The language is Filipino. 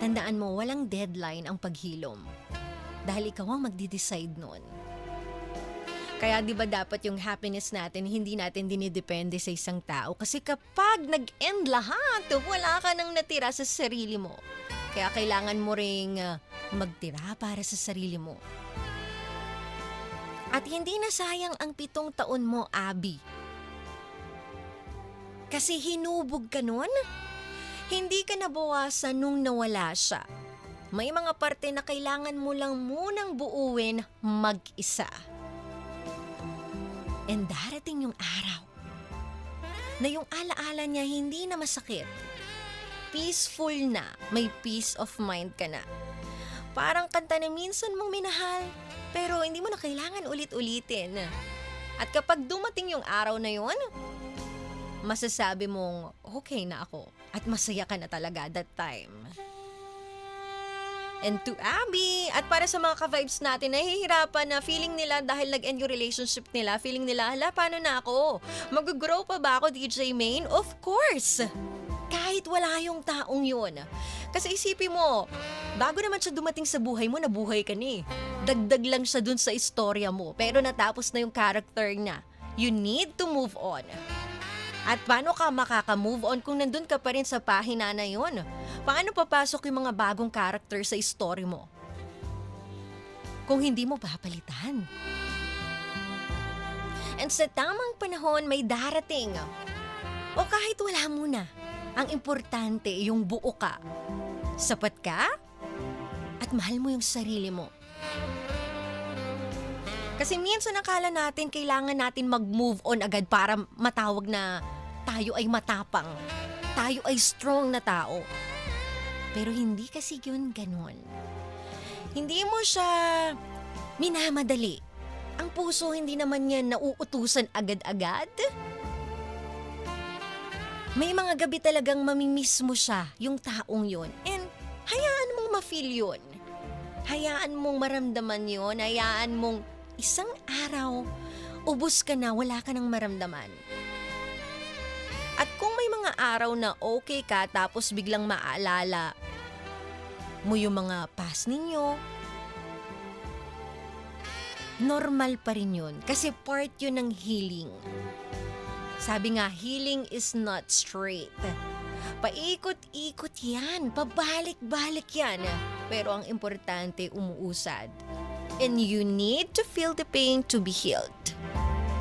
Tandaan mo, walang deadline ang paghilom. Dahil ikaw ang magdi-decide nun. Kaya di ba dapat yung happiness natin, hindi natin dinidepende sa isang tao. Kasi kapag nag-end lahat, wala ka nang natira sa sarili mo. Kaya kailangan mo ring magtira para sa sarili mo. At hindi na sayang ang 7 taon mo, Abby. Kasi hinubog ka nun. Hindi ka nabawasan nung nawala siya. May mga parte na kailangan mo lang munang buuin mag-isa. And darating yung araw na yung alaala niya hindi na masakit. Peaceful na, may peace of mind ka na. Parang kanta na minsan mong minahal, pero hindi mo na kailangan ulit-ulitin. At kapag dumating yung araw na yun, masasabi mong okay na ako at masaya ka na talaga that time. And to Abby, at para sa mga ka-vibes natin, nahihirapan na feeling nila dahil nag-end yung relationship nila, feeling nila, hala, paano na ako? Mag-grow pa ba ako, DJ Main? Of course! Kahit wala yung taong yun. Kasi isipin mo, bago naman siya dumating sa buhay mo, nabuhay ka ni. Dagdag lang siya dun sa istorya mo, pero natapos na yung character niya. You need to move on. At paano ka makaka-move on kung nandun ka pa rin sa pahina na yun? Paano papasok yung mga bagong character sa story mo? Kung hindi mo papalitan. And sa tamang panahon may darating. O kahit wala muna. Ang importante yung buo ka. Sapat ka? At mahal mo yung sarili mo. Kasi minsan akala natin kailangan natin mag-move on agad para matawag na tayo ay matapang. Tayo ay strong na tao. Pero hindi kasi yun ganun. Hindi mo siya minamadali. Ang puso hindi naman yan nauutusan agad-agad. May mga gabi talagang mamimiss mo siya, yung taong yun. And hayaan mong ma-feel yun. Hayaan mong maramdaman yun. Hayaan mong isang araw, ubos ka na, wala ka nang maramdaman. At kung may mga araw na okay ka tapos biglang maalala mo yung mga past ninyo, normal pa rin yun. Kasi part yun ng healing. Sabi nga, healing is not straight. Paikot-ikot yan, pabalik-balik yan. Pero ang importante, umuusad. And you need to feel the pain to be healed.